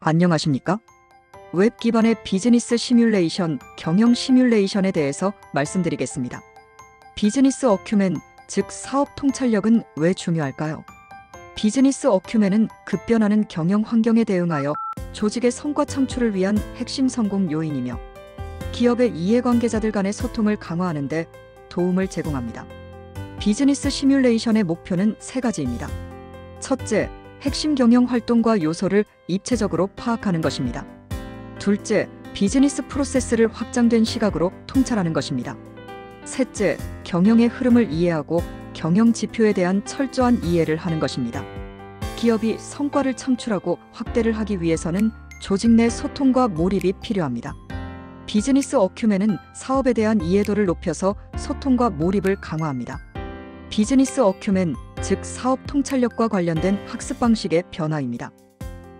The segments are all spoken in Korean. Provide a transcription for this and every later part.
안녕하십니까? 웹 기반의 비즈니스 시뮬레이션, 경영 시뮬레이션에 대해서 말씀드리겠습니다. 비즈니스 어큐멘, 즉 사업 통찰력은 왜 중요할까요? 비즈니스 어큐멘은 급변하는 경영 환경에 대응하여 조직의 성과 창출을 위한 핵심 성공 요인이며 기업의 이해관계자들 간의 소통을 강화하는 데 도움을 제공합니다. 비즈니스 시뮬레이션의 목표는 세 가지입니다. 첫째, 핵심 경영 활동과 요소를 입체적으로 파악하는 것입니다. 둘째, 비즈니스 프로세스를 확장된 시각으로 통찰하는 것입니다. 셋째, 경영의 흐름을 이해하고 경영 지표에 대한 철저한 이해를 하는 것입니다. 기업이 성과를 창출하고 확대를 하기 위해서는 조직 내 소통과 몰입이 필요합니다. 비즈니스 어큐멘은 사업에 대한 이해도를 높여서 소통과 몰입을 강화합니다. 비즈니스 어큐멘, 즉 사업 통찰력과 관련된 학습 방식의 변화입니다.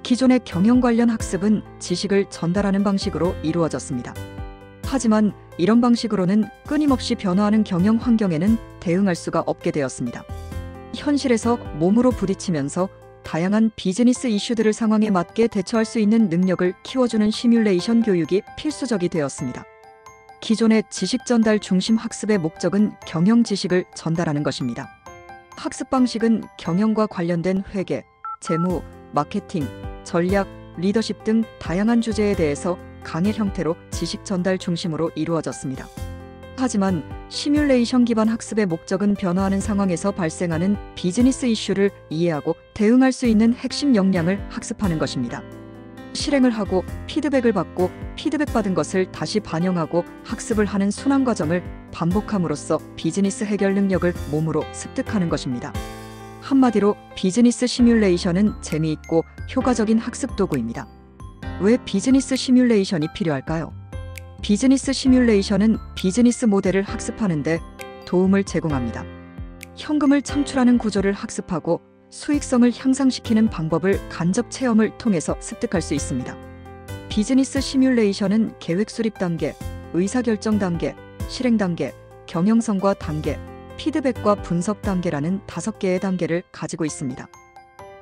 기존의 경영 관련 학습은 지식을 전달하는 방식으로 이루어졌습니다. 하지만 이런 방식으로는 끊임없이 변화하는 경영 환경에는 대응할 수가 없게 되었습니다. 현실에서 몸으로 부딪히면서 다양한 비즈니스 이슈들을 상황에 맞게 대처할 수 있는 능력을 키워주는 시뮬레이션 교육이 필수적이 되었습니다. 기존의 지식 전달 중심 학습의 목적은 경영 지식을 전달하는 것입니다. 학습 방식은 경영과 관련된 회계, 재무, 마케팅, 전략, 리더십 등 다양한 주제에 대해서 강의 형태로 지식 전달 중심으로 이루어졌습니다. 하지만 시뮬레이션 기반 학습의 목적은 변화하는 상황에서 발생하는 비즈니스 이슈를 이해하고 대응할 수 있는 핵심 역량을 학습하는 것입니다. 실행을 하고 피드백을 받고 피드백받은 것을 다시 반영하고 학습을 하는 순환 과정을 반복함으로써 비즈니스 해결 능력을 몸으로 습득하는 것입니다. 한마디로 비즈니스 시뮬레이션은 재미있고 효과적인 학습 도구입니다. 왜 비즈니스 시뮬레이션이 필요할까요? 비즈니스 시뮬레이션은 비즈니스 모델을 학습하는 데 도움을 제공합니다. 현금을 창출하는 구조를 학습하고 수익성을 향상시키는 방법을 간접 체험을 통해서 습득할 수 있습니다. 비즈니스 시뮬레이션은 계획 수립 단계, 의사결정 단계, 실행 단계, 경영성과 단계, 피드백과 분석 단계라는 5개의 단계를 가지고 있습니다.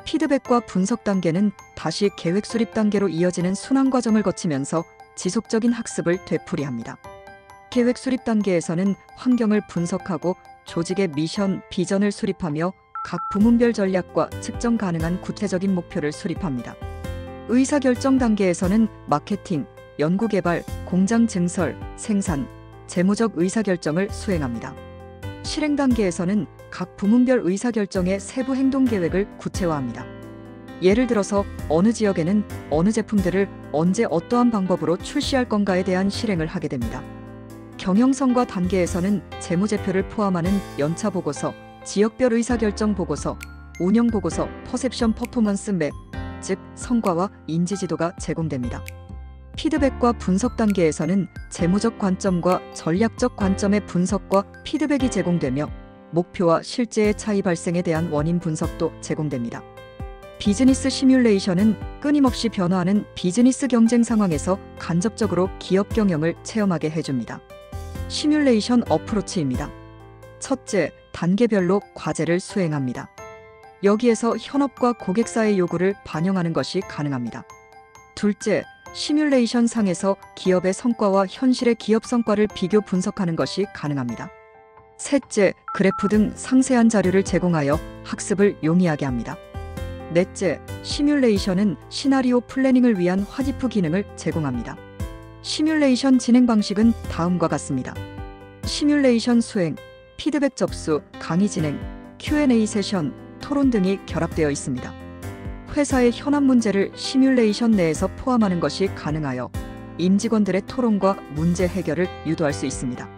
피드백과 분석 단계는 다시 계획 수립 단계로 이어지는 순환 과정을 거치면서 지속적인 학습을 되풀이합니다. 계획 수립 단계에서는 환경을 분석하고 조직의 미션, 비전을 수립하며 각 부문별 전략과 측정 가능한 구체적인 목표를 수립합니다. 의사결정 단계에서는 마케팅, 연구개발, 공장 증설, 생산, 재무적 의사결정을 수행합니다. 실행 단계에서는 각 부문별 의사결정의 세부 행동 계획을 구체화합니다. 예를 들어서 어느 지역에는 어느 제품들을 언제 어떠한 방법으로 출시할 건가에 대한 실행을 하게 됩니다. 경영성과 단계에서는 재무제표를 포함하는 연차 보고서, 지역별 의사결정 보고서, 운영 보고서, 퍼셉션 퍼포먼스 맵, 즉 성과와 인지지도가 제공됩니다. 피드백과 분석 단계에서는 재무적 관점과 전략적 관점의 분석과 피드백이 제공되며 목표와 실제의 차이 발생에 대한 원인 분석도 제공됩니다. 비즈니스 시뮬레이션은 끊임없이 변화하는 비즈니스 경쟁 상황에서 간접적으로 기업 경영을 체험하게 해줍니다. 시뮬레이션 어프로치입니다. 첫째, 단계별로 과제를 수행합니다. 여기에서 현업과 고객사의 요구를 반영하는 것이 가능합니다. 둘째, 시뮬레이션 상에서 기업의 성과와 현실의 기업 성과를 비교 분석하는 것이 가능합니다. 셋째, 그래프 등 상세한 자료를 제공하여 학습을 용이하게 합니다. 넷째, 시뮬레이션은 시나리오 플래닝을 위한 화디프 기능을 제공합니다. 시뮬레이션 진행 방식은 다음과 같습니다. 시뮬레이션 수행, 피드백 접수, 강의 진행, Q&A 세션, 토론 등이 결합되어 있습니다. 회사의 현안 문제를 시뮬레이션 내에서 포함하는 것이 가능하여 임직원들의 토론과 문제 해결을 유도할 수 있습니다.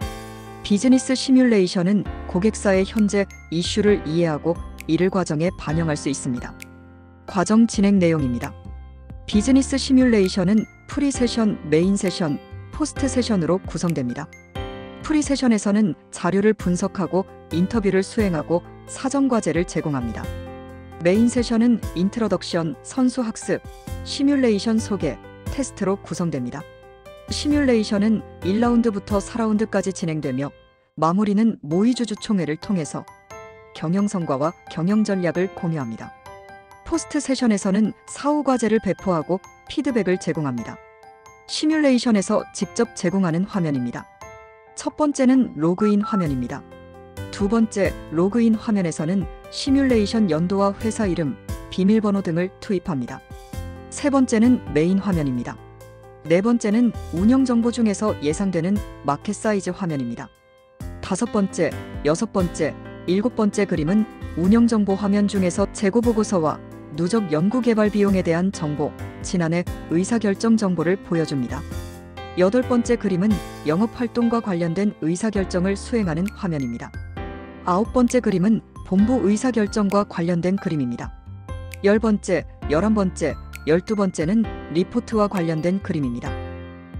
비즈니스 시뮬레이션은 고객사의 현재 이슈를 이해하고 이를 과정에 반영할 수 있습니다. 과정 진행 내용입니다. 비즈니스 시뮬레이션은 프리 세션, 메인 세션, 포스트 세션으로 구성됩니다. 프리 세션에서는 자료를 분석하고 인터뷰를 수행하고 사전 과제를 제공합니다. 메인 세션은 인트로덕션, 선수 학습, 시뮬레이션 소개, 테스트로 구성됩니다. 시뮬레이션은 1라운드부터 4라운드까지 진행되며 마무리는 모의주주총회를 통해서 경영 성과와 경영 전략을 공유합니다. 포스트 세션에서는 사후 과제를 배포하고 피드백을 제공합니다. 시뮬레이션에서 직접 제공하는 화면입니다. 첫 번째는 로그인 화면입니다. 두 번째 로그인 화면에서는 시뮬레이션 연도와 회사 이름, 비밀번호 등을 투입합니다. 세 번째는 메인 화면입니다. 네 번째는 운영 정보 중에서 예상되는 마켓 사이즈 화면입니다. 다섯 번째, 여섯 번째, 일곱 번째 그림은 운영 정보 화면 중에서 재고 보고서와 누적 연구 개발 비용에 대한 정보, 지난해 의사결정 정보를 보여줍니다. 여덟 번째 그림은 영업 활동과 관련된 의사결정을 수행하는 화면입니다. 아홉 번째 그림은 본부 의사결정과 관련된 그림입니다. 열 번째, 열한 번째, 열두 번째는 리포트와 관련된 그림입니다.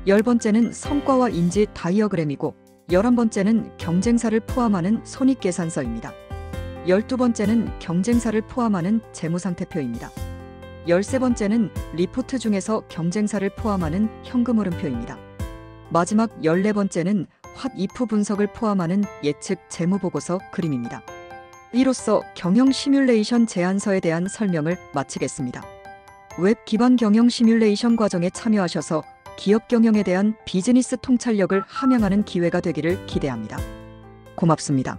열 번째는 성과와 인지 다이어그램이고 11번째는 경쟁사를 포함하는 손익계산서입니다. 12번째는 경쟁사를 포함하는 재무상태표입니다. 13번째는 리포트 중에서 경쟁사를 포함하는 현금흐름표입니다. 마지막 14번째는 핫이프 분석을 포함하는 예측 재무보고서 그림입니다. 이로써 경영 시뮬레이션 제안서에 대한 설명을 마치겠습니다. 웹 기반 경영 시뮬레이션 과정에 참여하셔서 기업 경영에 대한 비즈니스 통찰력을 함양하는 기회가 되기를 기대합니다. 고맙습니다.